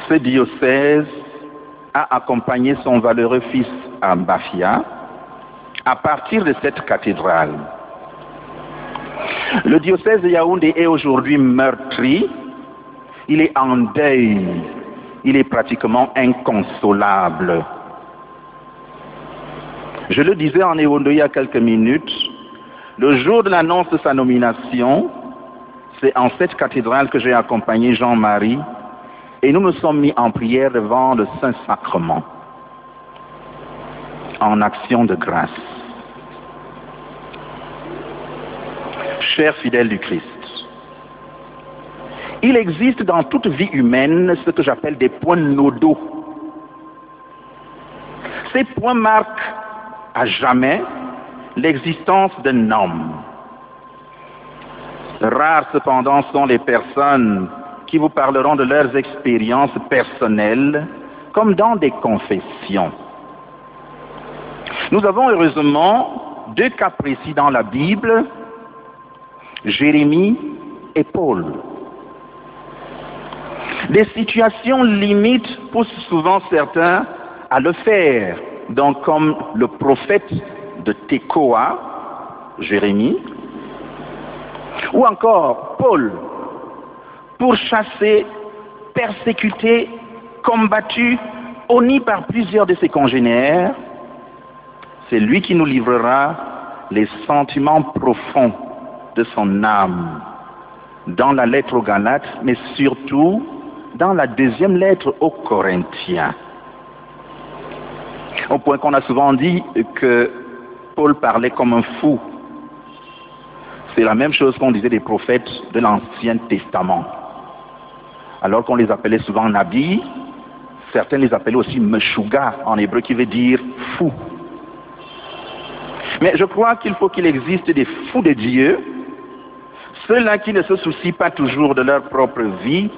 Ce diocèse a accompagné son valeureux fils à Bafia à partir de cette cathédrale. Le diocèse de Yaoundé est aujourd'hui meurtri, il est en deuil, il est pratiquement inconsolable. Je le disais en Ewondo il y a quelques minutes, le jour de l'annonce de sa nomination, c'est en cette cathédrale que j'ai accompagné Jean-Marie et nous nous sommes mis en prière devant le Saint-Sacrement, en action de grâce. Chers fidèles du Christ, il existe dans toute vie humaine ce que j'appelle des points nodaux. Ces points marquent à jamais l'existence d'un homme. Rares cependant sont les personnes qui vous parleront de leurs expériences personnelles comme dans des confessions. Nous avons heureusement deux cas précis dans la Bible, Jérémie et Paul. Des situations limites poussent souvent certains à le faire, donc comme le prophète de Tekoa, Jérémie, ou encore Paul, pourchassé, persécuté, combattu, honni par plusieurs de ses congénères, c'est lui qui nous livrera les sentiments profonds de son âme dans la lettre aux Galates, mais surtout dans la deuxième lettre aux Corinthiens. Au point qu'on a souvent dit que Paul parlait comme un fou. C'est la même chose qu'on disait des prophètes de l'Ancien Testament. Alors qu'on les appelait souvent Nabi, certains les appelaient aussi Meshuga en hébreu qui veut dire fou. Mais je crois qu'il faut qu'il existe des fous de Dieu, ceux-là qui ne se soucient pas toujours de leur propre vie,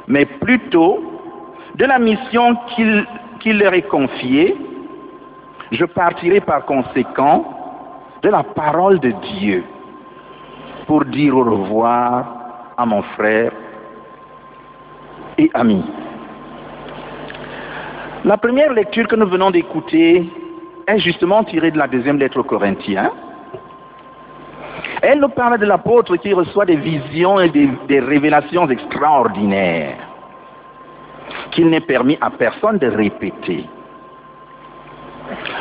mais plutôt de la mission qu'il leur est confiée. Je partirai par conséquent de la parole de Dieu pour dire au revoir à mon frère et ami. La première lecture que nous venons d'écouter est justement tirée de la deuxième lettre aux Corinthiens. Elle nous parle de l'apôtre qui reçoit des visions et des révélations extraordinaires qu'il n'est permis à personne de répéter.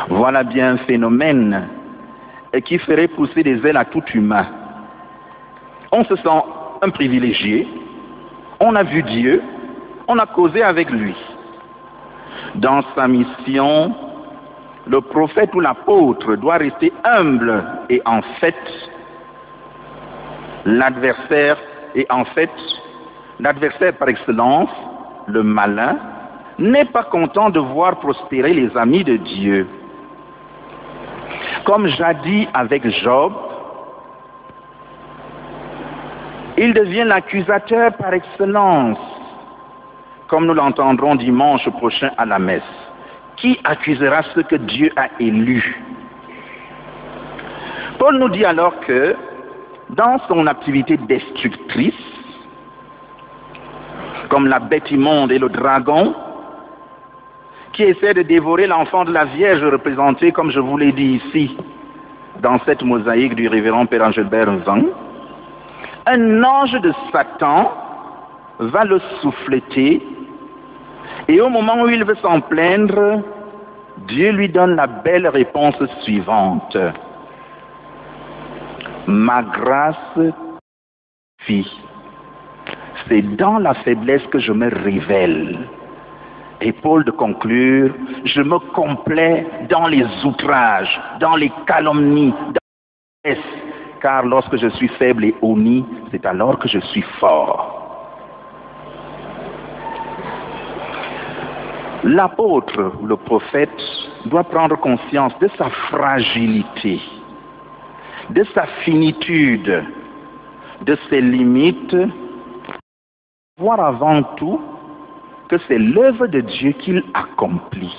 Voilà bien un phénomène qui ferait pousser des ailes à tout humain. On se sent un privilégié, on a vu Dieu, on a causé avec lui. Dans sa mission, le prophète ou l'apôtre doit rester humble et en fait, l'adversaire par excellence, le malin, n'est pas content de voir prospérer les amis de Dieu. Comme jadis avec Job, il devient l'accusateur par excellence, comme nous l'entendrons dimanche prochain à la messe. Qui accusera ceux que Dieu a élus? Paul nous dit alors que, dans son activité destructrice, comme la bête immonde et le dragon, qui essaie de dévorer l'enfant de la Vierge représenté, comme je vous l'ai dit ici, dans cette mosaïque du révérend Père Angelbert Van, un ange de Satan va le souffleter, et au moment où il veut s'en plaindre, Dieu lui donne la belle réponse suivante. Ma grâce suffit. C'est dans la faiblesse que je me révèle. Et Paul de conclure, je me complais dans les outrages, dans les calomnies, dans les faiblesses, car lorsque je suis faible et honni, c'est alors que je suis fort. L'apôtre, le prophète, doit prendre conscience de sa fragilité, de sa finitude, de ses limites, voir avant tout que c'est l'œuvre de Dieu qu'il accomplit.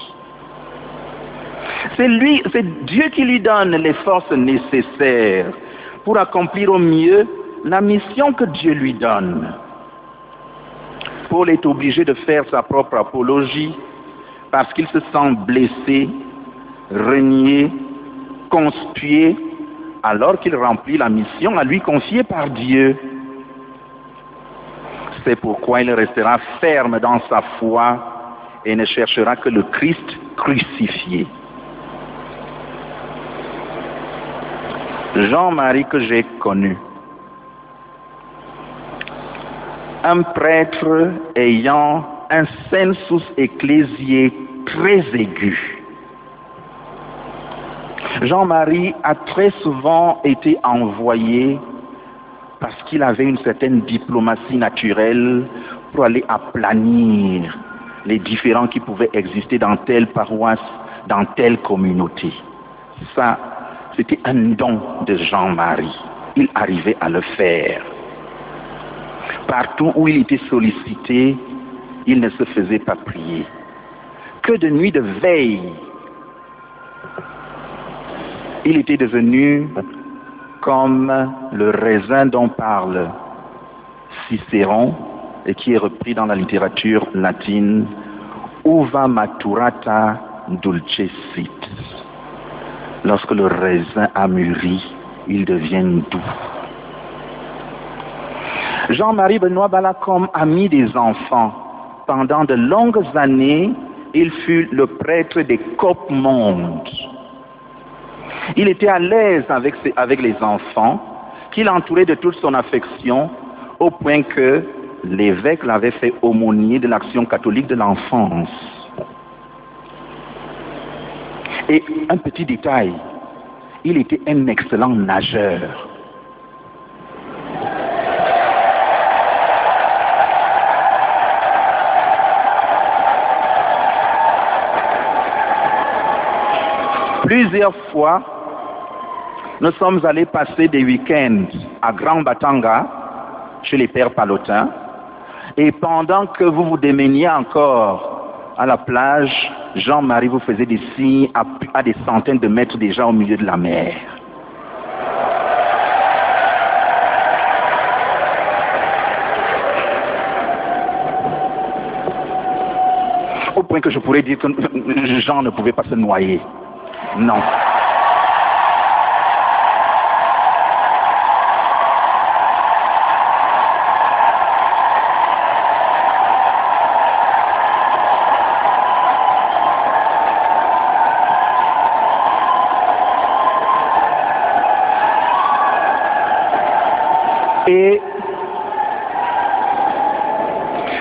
C'est Dieu qui lui donne les forces nécessaires pour accomplir au mieux la mission que Dieu lui donne. Paul est obligé de faire sa propre apologie parce qu'il se sent blessé, renié, conspué, alors qu'il remplit la mission à lui confiée par Dieu. C'est pourquoi il restera ferme dans sa foi et ne cherchera que le Christ crucifié. Jean-Marie que j'ai connu, un prêtre ayant un sensus ecclésiae très aigu. Jean-Marie a très souvent été envoyé parce qu'il avait une certaine diplomatie naturelle pour aller aplanir les différends qui pouvaient exister dans telle paroisse, dans telle communauté. Ça, c'était un don de Jean-Marie. Il arrivait à le faire. Partout où il était sollicité, il ne se faisait pas prier. Que de nuits de veille. Il était devenu comme le raisin dont parle Cicéron et qui est repris dans la littérature latine, uva maturata dulcessit. Lorsque le raisin a mûri, il devient doux. Jean-Marie Benoît Balacom a mis des enfants. Pendant de longues années, il fut le prêtre des Copes-Mondes. Il était à l'aise avec les enfants, qu'il entourait de toute son affection, au point que l'évêque l'avait fait aumônier de l'action catholique de l'enfance. Et un petit détail, il était un excellent nageur. Plusieurs fois, nous sommes allés passer des week-ends à Grand Batanga, chez les pères palotins, et pendant que vous vous démeniez encore à la plage, Jean-Marie vous faisait des signes à des centaines de mètres déjà au milieu de la mer. Au point que je pourrais dire que Jean ne pouvait pas se noyer. Non. Et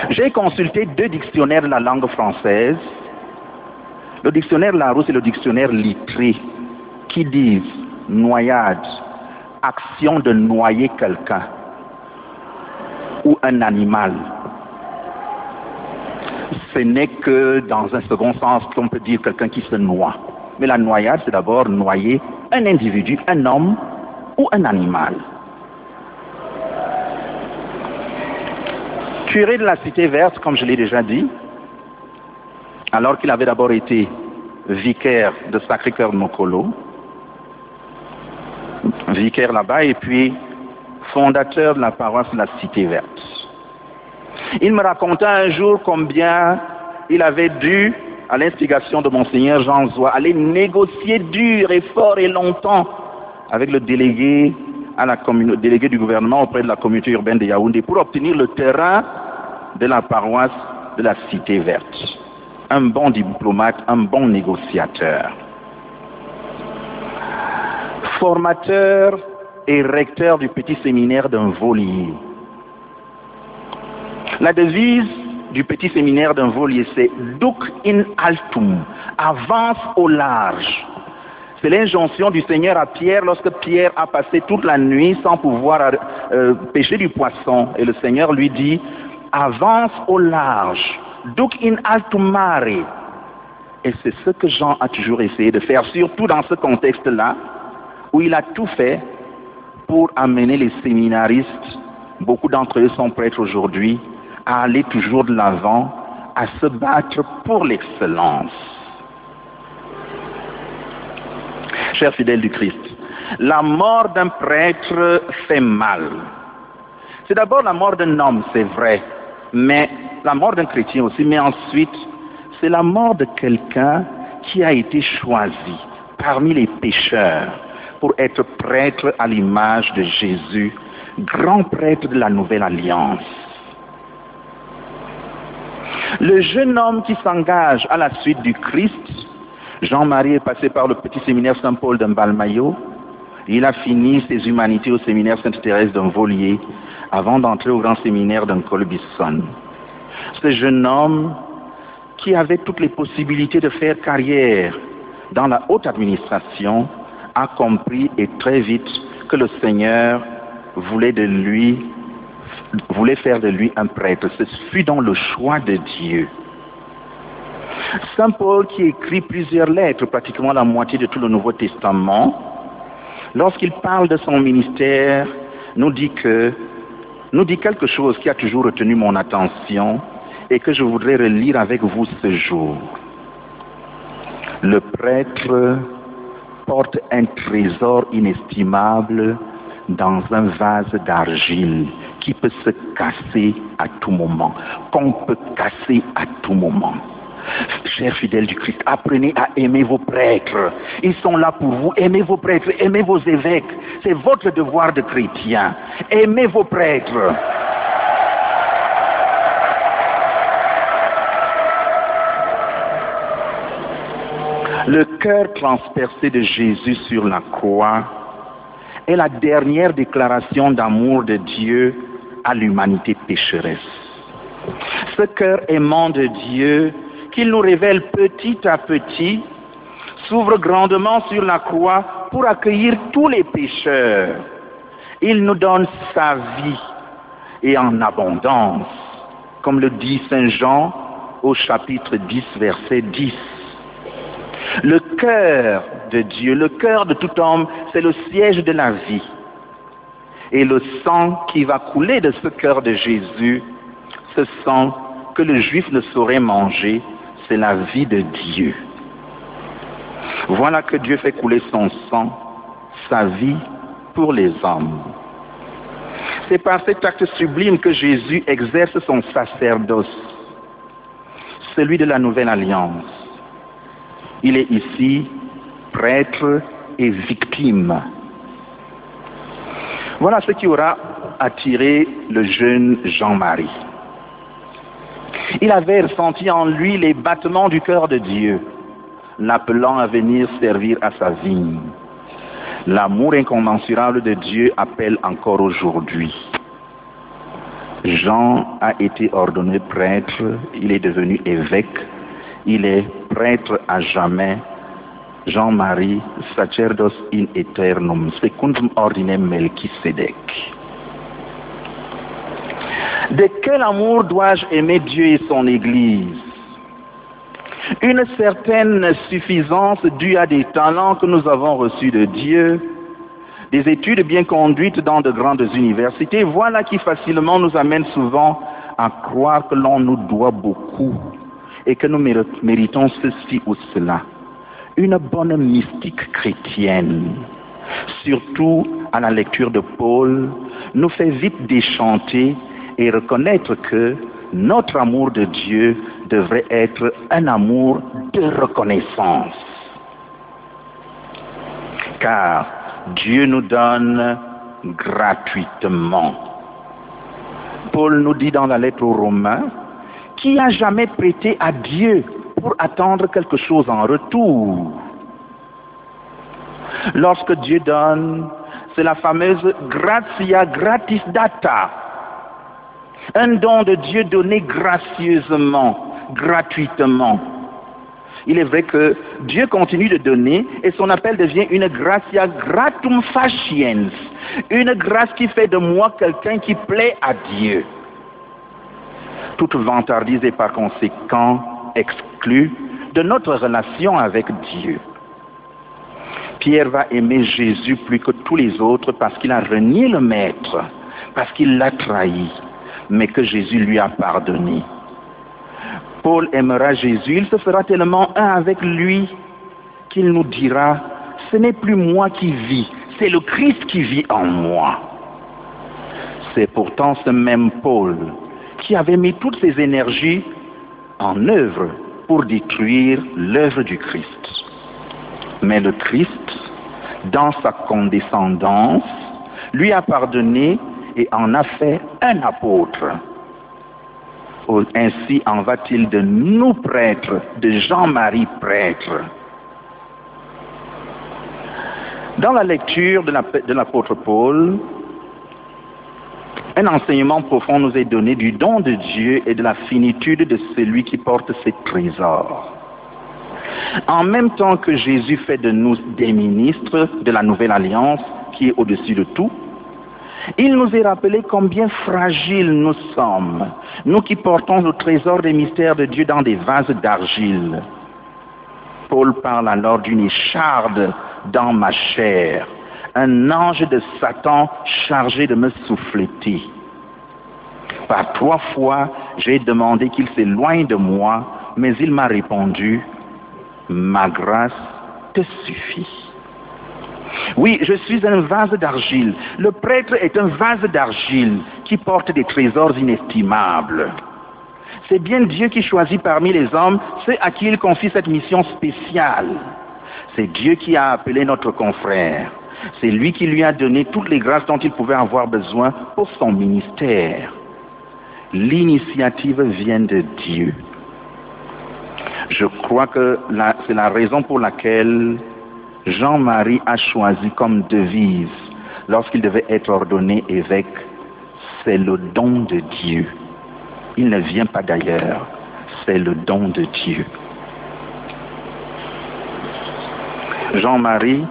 j'ai consulté 2 dictionnaires de la langue française, le dictionnaire Larousse et le dictionnaire Littré, qui disent noyade, action de noyer quelqu'un ou un animal. Ce n'est que dans un second sens qu'on peut dire quelqu'un qui se noie. Mais la noyade, c'est d'abord noyer un individu, un homme ou un animal. Curé de la Cité Verte, comme je l'ai déjà dit, alors qu'il avait d'abord été vicaire de Sacré-Cœur Mokolo, vicaire là-bas, et puis fondateur de la paroisse de la Cité Verte. Il me raconta un jour combien il avait dû, à l'instigation de Monseigneur Jean Zoua, aller négocier dur et fort et longtemps avec le délégué délégué du gouvernement auprès de la communauté urbaine de Yaoundé pour obtenir le terrain de la paroisse de la Cité Verte. Un bon diplomate, un bon négociateur. Formateur et recteur du petit séminaire d'un Volier. La devise du petit séminaire d'un Volier, c'est Duc in altum, avance au large. C'est l'injonction du Seigneur à Pierre lorsque Pierre a passé toute la nuit sans pouvoir pêcher du poisson. Et le Seigneur lui dit, avance au large, duc in altum mare. Et c'est ce que Jean a toujours essayé de faire, surtout dans ce contexte-là, où il a tout fait pour amener les séminaristes, beaucoup d'entre eux sont prêtres aujourd'hui, à aller toujours de l'avant, à se battre pour l'excellence. Chers fidèles du Christ, la mort d'un prêtre fait mal. C'est d'abord la mort d'un homme, c'est vrai, mais la mort d'un chrétien aussi, mais ensuite, c'est la mort de quelqu'un qui a été choisi parmi les pécheurs pour être prêtre à l'image de Jésus, grand prêtre de la Nouvelle Alliance. Le jeune homme qui s'engage à la suite du Christ, Jean-Marie est passé par le petit séminaire Saint-Paul de Mbalmayo. Il a fini ses humanités au séminaire Sainte-Thérèse d'Envolier avant d'entrer au grand séminaire d'Colbisson. Ce jeune homme qui avait toutes les possibilités de faire carrière dans la haute administration a compris et très vite que le Seigneur voulait faire de lui un prêtre. Ce fut donc le choix de Dieu. Saint Paul, qui écrit plusieurs lettres, pratiquement la moitié de tout le Nouveau Testament, lorsqu'il parle de son ministère, nous dit quelque chose qui a toujours retenu mon attention et que je voudrais relire avec vous ce jour. Le prêtre porte un trésor inestimable dans un vase d'argile qui peut se casser à tout moment, qu'on peut casser à tout moment. Chers fidèles du Christ, apprenez à aimer vos prêtres. Ils sont là pour vous. Aimez vos prêtres, aimez vos évêques. C'est votre devoir de chrétien. Aimez vos prêtres. Le cœur transpercé de Jésus sur la croix est la dernière déclaration d'amour de Dieu à l'humanité pécheresse. Ce cœur aimant de Dieu qu'il nous révèle petit à petit, s'ouvre grandement sur la croix pour accueillir tous les pécheurs. Il nous donne sa vie et en abondance, comme le dit Saint Jean au chapitre 10, verset 10. Le cœur de Dieu, le cœur de tout homme, c'est le siège de la vie. Et le sang qui va couler de ce cœur de Jésus, ce sang que le juif ne saurait manger, c'est la vie de Dieu. Voilà que Dieu fait couler son sang, sa vie pour les hommes. C'est par cet acte sublime que Jésus exerce son sacerdoce, celui de la Nouvelle Alliance. Il est ici prêtre et victime. Voilà ce qui aura attiré le jeune Jean-Marie. Il avait ressenti en lui les battements du cœur de Dieu, l'appelant à venir servir à sa vigne. L'amour incommensurable de Dieu appelle encore aujourd'hui. Jean a été ordonné prêtre, il est devenu évêque, il est prêtre à jamais. Jean-Marie, sacerdos in aeternum, secundum ordinem Melchisedec. De quel amour dois-je aimer Dieu et son Église? Une certaine suffisance due à des talents que nous avons reçus de Dieu, des études bien conduites dans de grandes universités, voilà qui facilement nous amène souvent à croire que l'on nous doit beaucoup et que nous méritons ceci ou cela. Une bonne mystique chrétienne, surtout à la lecture de Paul, nous fait vite déchanter et reconnaître que notre amour de Dieu devrait être un amour de reconnaissance. Car Dieu nous donne gratuitement. Paul nous dit dans la lettre aux Romains, qui a jamais prêté à Dieu pour attendre quelque chose en retour? Lorsque Dieu donne, c'est la fameuse gratia gratis data. Un don de Dieu donné gracieusement, gratuitement. Il est vrai que Dieu continue de donner et son appel devient une gratia gratum faciens, une grâce qui fait de moi quelqu'un qui plaît à Dieu. Toute vantardise est par conséquent exclue de notre relation avec Dieu. Pierre va aimer Jésus plus que tous les autres parce qu'il a renié le Maître, parce qu'il l'a trahi, mais que Jésus lui a pardonné. Paul aimera Jésus, il se fera tellement un avec lui qu'il nous dira, ce n'est plus moi qui vis, c'est le Christ qui vit en moi. C'est pourtant ce même Paul qui avait mis toutes ses énergies en œuvre pour détruire l'œuvre du Christ. Mais le Christ, dans sa condescendance, lui a pardonné et en a fait un apôtre. Ainsi en va-t-il de nous prêtres, de Jean-Marie prêtre. Dans la lecture de l'apôtre Paul, un enseignement profond nous est donné du don de Dieu et de la finitude de celui qui porte ses trésors. En même temps que Jésus fait de nous des ministres de la nouvelle alliance qui est au-dessus de tout, il nous est rappelé combien fragiles nous sommes, nous qui portons le trésor des mystères de Dieu dans des vases d'argile. Paul parle alors d'une écharde dans ma chair, un ange de Satan chargé de me souffleter. Par 3 fois, j'ai demandé qu'il s'éloigne de moi, mais il m'a répondu, ma grâce te suffit. Oui, je suis un vase d'argile. Le prêtre est un vase d'argile qui porte des trésors inestimables. C'est bien Dieu qui choisit parmi les hommes ceux à qui il confie cette mission spéciale. C'est Dieu qui a appelé notre confrère. C'est lui qui lui a donné toutes les grâces dont il pouvait avoir besoin pour son ministère. L'initiative vient de Dieu. Je crois que c'est la raison pour laquelle Jean-Marie a choisi comme devise, lorsqu'il devait être ordonné évêque, c'est le don de Dieu. Il ne vient pas d'ailleurs, c'est le don de Dieu. Jean-Marie,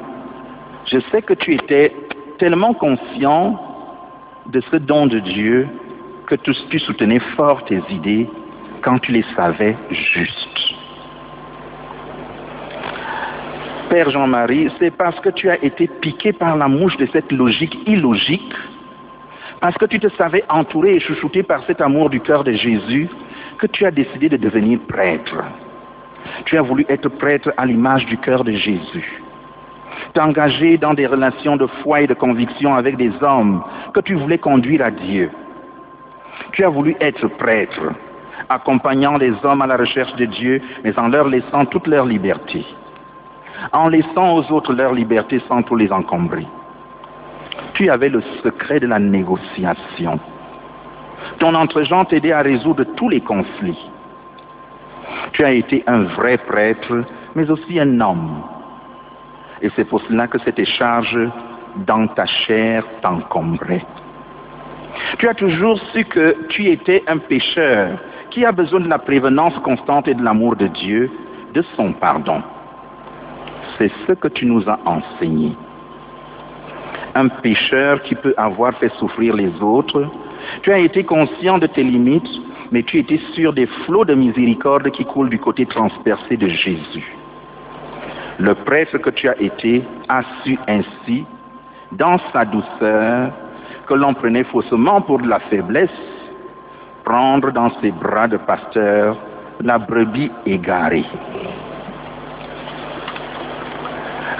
je sais que tu étais tellement conscient de ce don de Dieu que tu soutenais fort tes idées quand tu les savais justes. Père Jean-Marie, c'est parce que tu as été piqué par la mouche de cette logique illogique, parce que tu te savais entouré et chouchouté par cet amour du cœur de Jésus, que tu as décidé de devenir prêtre. Tu as voulu être prêtre à l'image du cœur de Jésus. T'engager dans des relations de foi et de conviction avec des hommes que tu voulais conduire à Dieu. Tu as voulu être prêtre, accompagnant les hommes à la recherche de Dieu, mais en leur laissant toute leur liberté. En laissant aux autres leur liberté sans tout les encombrer. Tu avais le secret de la négociation. Ton entre-gens t'aidait à résoudre tous les conflits. Tu as été un vrai prêtre, mais aussi un homme. Et c'est pour cela que cette charge dans ta chair t'encombrait. Tu as toujours su que tu étais un pécheur qui a besoin de la prévenance constante et de l'amour de Dieu, de son pardon. C'est ce que tu nous as enseigné. Un pécheur qui peut avoir fait souffrir les autres, tu as été conscient de tes limites, mais tu étais sûr des flots de miséricorde qui coulent du côté transpercé de Jésus. Le prêtre que tu as été a su ainsi, dans sa douceur, que l'on prenait faussement pour de la faiblesse, prendre dans ses bras de pasteur la brebis égarée.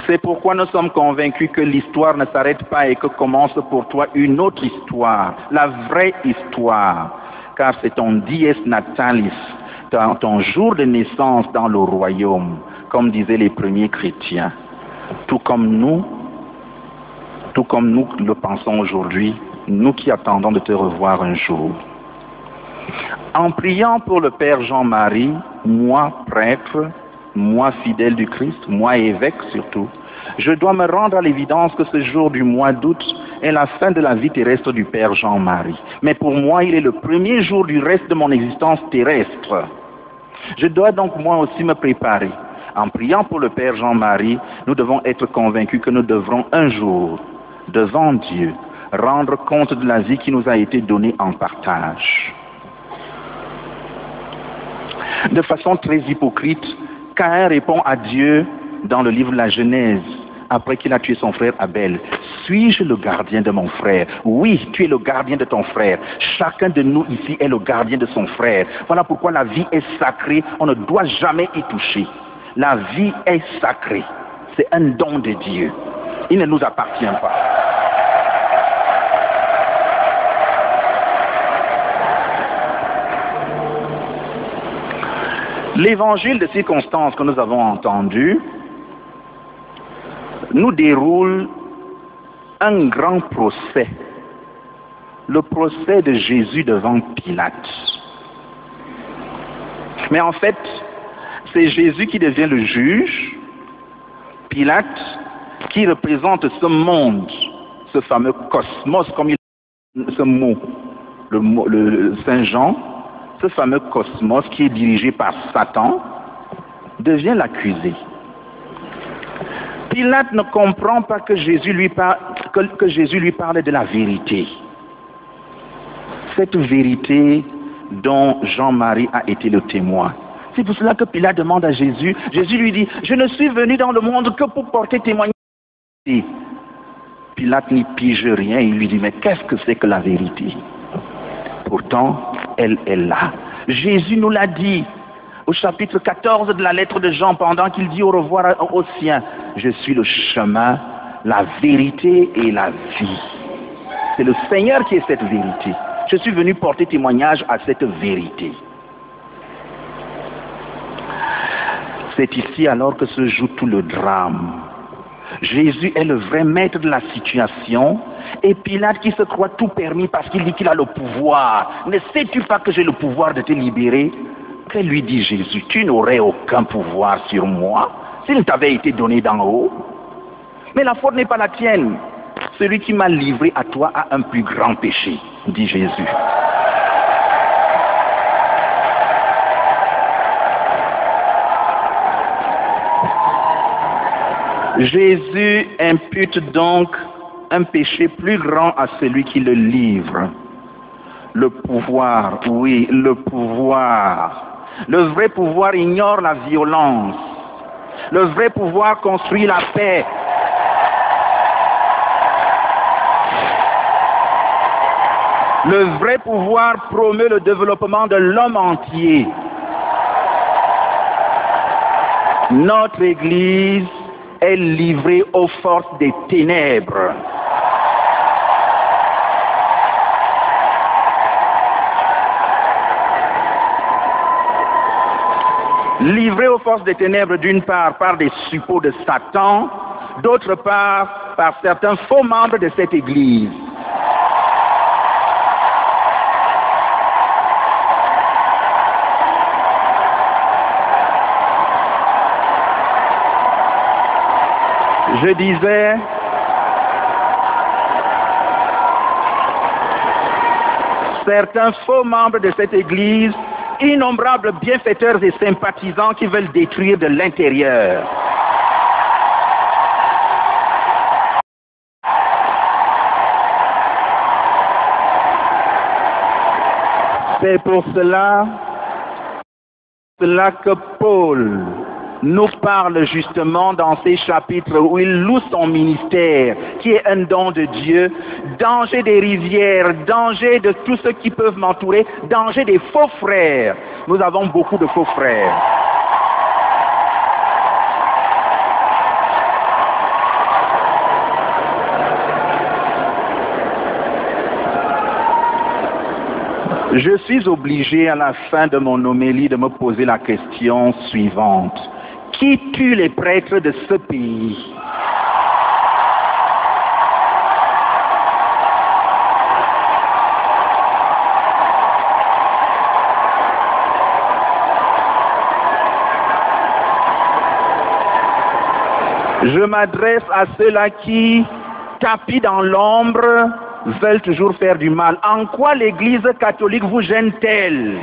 C'est pourquoi nous sommes convaincus que l'histoire ne s'arrête pas et que commence pour toi une autre histoire, la vraie histoire, car c'est ton dies natalis, ton jour de naissance dans le royaume, comme disaient les premiers chrétiens. Tout comme nous le pensons aujourd'hui, nous qui attendons de te revoir un jour. En priant pour le Père Jean-Marie, moi prêtre, moi fidèle du Christ, moi évêque surtout, je dois me rendre à l'évidence que ce jour du mois d'août est la fin de la vie terrestre du Père Jean-Marie. Mais pour moi, il est le premier jour du reste de mon existence terrestre. Je dois donc moi aussi me préparer. En priant pour le Père Jean-Marie, nous devons être convaincus que nous devrons un jour, devant Dieu, rendre compte de la vie qui nous a été donnée en partage. De façon très hypocrite, Caïn répond à Dieu dans le livre de la Genèse, après qu'il a tué son frère Abel. Suis-je le gardien de mon frère? Oui, tu es le gardien de ton frère. Chacun de nous ici est le gardien de son frère. Voilà pourquoi la vie est sacrée, on ne doit jamais y toucher. La vie est sacrée. C'est un don de Dieu. Il ne nous appartient pas. L'évangile de circonstance que nous avons entendu nous déroule un grand procès, le procès de Jésus devant Pilate. Mais en fait, c'est Jésus qui devient le juge, Pilate qui représente ce monde, ce fameux cosmos, comme il ce mot, le Saint Jean, ce fameux cosmos qui est dirigé par Satan, devient l'accusé. Pilate ne comprend pas que Jésus lui parle de la vérité. Cette vérité dont Jean-Marie a été le témoin. C'est pour cela que Pilate demande à Jésus, Jésus lui dit, je ne suis venu dans le monde que pour porter témoignage. Pilate n'y pige rien, il lui dit, mais qu'est-ce que c'est que la vérité? Pourtant, elle est là. Jésus nous l'a dit au chapitre 14 de la lettre de Jean, pendant qu'il dit au revoir aux siens, je suis le chemin, la vérité et la vie. C'est le Seigneur qui est cette vérité. Je suis venu porter témoignage à cette vérité. C'est ici alors que se joue tout le drame. Jésus est le vrai maître de la situation et Pilate qui se croit tout permis parce qu'il dit qu'il a le pouvoir. Ne sais-tu pas que j'ai le pouvoir de te libérer? Que lui dit Jésus? Tu n'aurais aucun pouvoir sur moi s'il t'avait été donné d'en haut. Mais la faute n'est pas la tienne. Celui qui m'a livré à toi a un plus grand péché, dit Jésus. Jésus impute donc un péché plus grand à celui qui le livre. Le pouvoir, oui, le pouvoir. Le vrai pouvoir ignore la violence. Le vrai pouvoir construit la paix. Le vrai pouvoir promeut le développement de l'homme entier. Notre Église est livrée aux forces des ténèbres. Livrée aux forces des ténèbres d'une part par des suppôts de Satan, d'autre part par certains faux membres de cette Église. Je disais, certains faux membres de cette Église, innombrables bienfaiteurs et sympathisants qui veulent détruire de l'intérieur. C'est pour cela que Paul nous parle justement dans ces chapitres où il loue son ministère, qui est un don de Dieu, danger des rivières, danger de tous ceux qui peuvent m'entourer, danger des faux frères. Nous avons beaucoup de faux frères. Je suis obligé à la fin de mon homélie de me poser la question suivante. Qui tue les prêtres de ce pays? Je m'adresse à ceux-là qui, tapis dans l'ombre, veulent toujours faire du mal. En quoi l'Église catholique vous gêne-t-elle?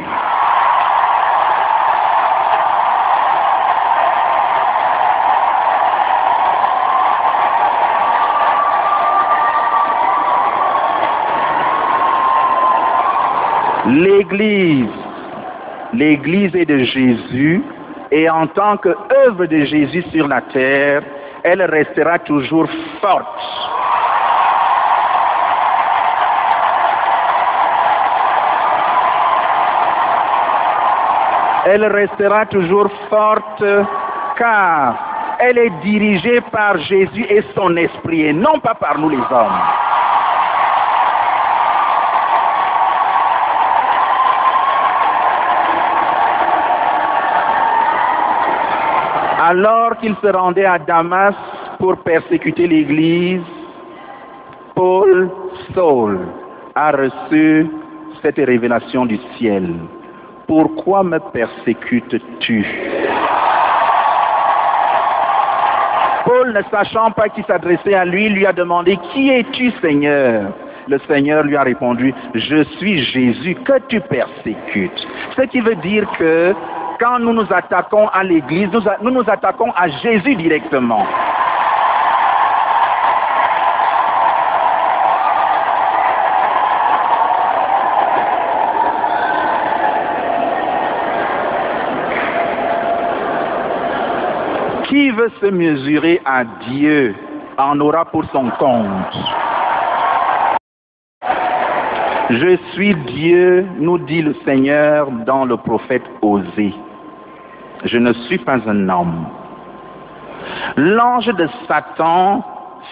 L'Église est de Jésus et en tant qu'œuvre de Jésus sur la terre, elle restera toujours forte. Elle restera toujours forte car elle est dirigée par Jésus et son esprit et non pas par nous les hommes. Alors qu'il se rendait à Damas pour persécuter l'Église, Paul, Saul, a reçu cette révélation du ciel. Pourquoi me persécutes-tu? Paul, ne sachant pas qui s'adressait à lui, lui a demandé, qui es-tu, Seigneur? Le Seigneur lui a répondu, je suis Jésus que tu persécutes. Ce qui veut dire que quand nous nous attaquons à l'Église, nous nous attaquons à Jésus directement. Qui veut se mesurer à Dieu en aura pour son compte. Je suis Dieu, nous dit le Seigneur dans le prophète Osée. Je ne suis pas un homme. L'ange de Satan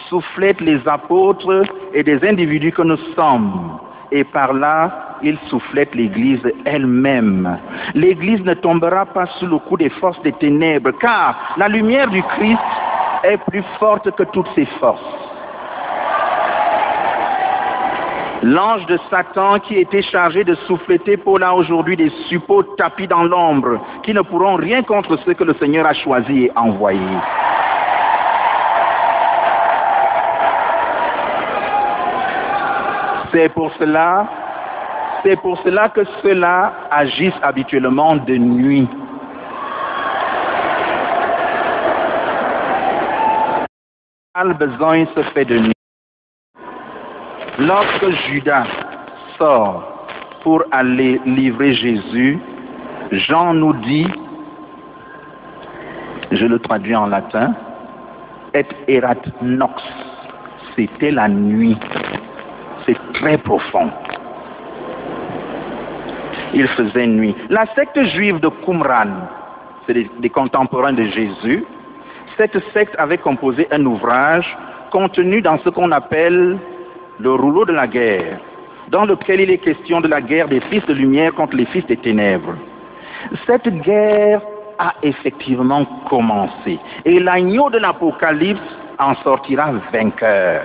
soufflette les apôtres et des individus que nous sommes. Et par là, il soufflette l'Église elle-même. L'Église ne tombera pas sous le coup des forces des ténèbres, car la lumière du Christ est plus forte que toutes ces forces. L'ange de Satan qui était chargé de souffleter Paul a aujourd'hui des suppôts tapis dans l'ombre, qui ne pourront rien contre ceux que le Seigneur a choisis et envoyés. C'est pour cela que ceux-là agissent habituellement de nuit. Le besoin se fait de nuit. Lorsque Judas sort pour aller livrer Jésus, Jean nous dit, je le traduis en latin, et erat nox, c'était la nuit. C'est très profond. Il faisait nuit. La secte juive de Qumran, c'est des contemporains de Jésus. Cette secte avait composé un ouvrage contenu dans ce qu'on appelle le rouleau de la guerre, dans lequel il est question de la guerre des fils de lumière contre les fils des ténèbres. Cette guerre a effectivement commencé et l'agneau de l'Apocalypse en sortira vainqueur.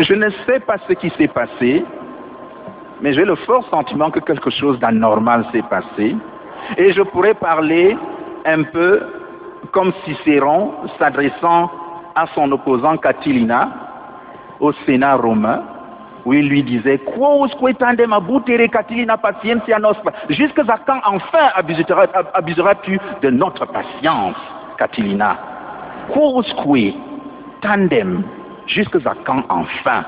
Je ne sais pas ce qui s'est passé, mais j'ai le fort sentiment que quelque chose d'anormal s'est passé. Et je pourrais parler un peu comme Cicéron s'adressant à son opposant Catilina au Sénat romain, où il lui disait « Quosque tandem abutere Catilina patientia nostra » Jusqu'à quand enfin abuseras-tu de notre patience, Catilina? Quosque tandem. Jusqu'à quand enfin?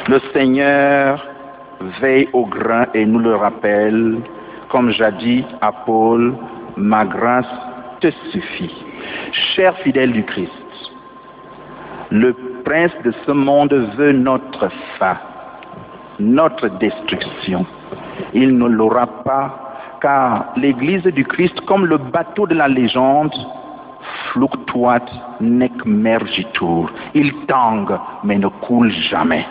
Le Seigneur veille au grain et nous le rappelle, comme jadis à Paul, ma grâce te suffit. Cher fidèle du Christ, le prince de ce monde veut notre fin, notre destruction. Il ne l'aura pas, car l'Église du Christ, comme le bateau de la légende, fluctuat nec mergitur. Il tangue, mais ne coule jamais.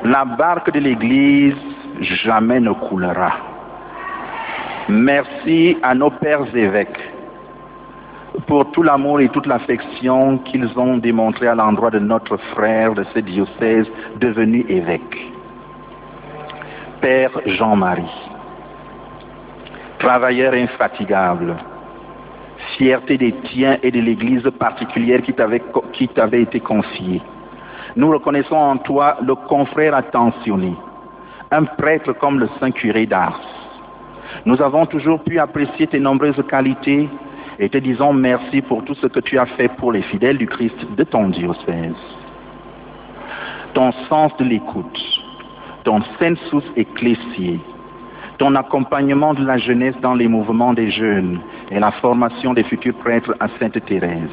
La barque de l'Église jamais ne coulera. Merci à nos pères évêques pour tout l'amour et toute l'affection qu'ils ont démontré à l'endroit de notre frère de ce diocèse devenu évêque. Père Jean-Marie, travailleur infatigable, fierté des tiens et de l'Église particulière qui t'avait été confiée. Nous reconnaissons en toi le confrère attentionné, un prêtre comme le saint curé d'Ars. Nous avons toujours pu apprécier tes nombreuses qualités et te disons merci pour tout ce que tu as fait pour les fidèles du Christ de ton diocèse. Ton sens de l'écoute, ton sensus ecclésiae, ton accompagnement de la jeunesse dans les mouvements des jeunes et la formation des futurs prêtres à Sainte Thérèse.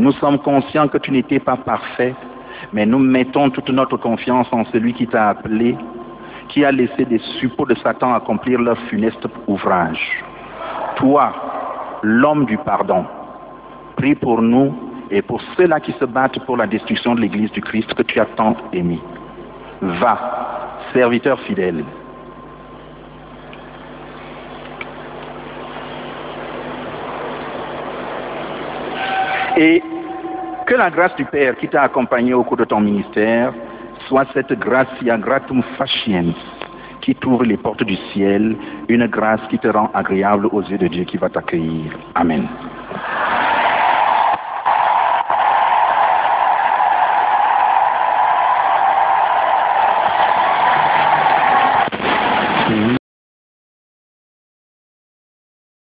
Nous sommes conscients que tu n'étais pas parfait, mais nous mettons toute notre confiance en celui qui t'a appelé, qui a laissé des suppôts de Satan accomplir leur funeste ouvrage. Toi, l'homme du pardon, prie pour nous et pour ceux-là qui se battent pour la destruction de l'Église du Christ que tu as tant aimé. Va, serviteur fidèle. Et que la grâce du Père qui t'a accompagné au cours de ton ministère soit cette gratia gratum faciens qui t'ouvre les portes du ciel, une grâce qui te rend agréable aux yeux de Dieu qui va t'accueillir. Amen.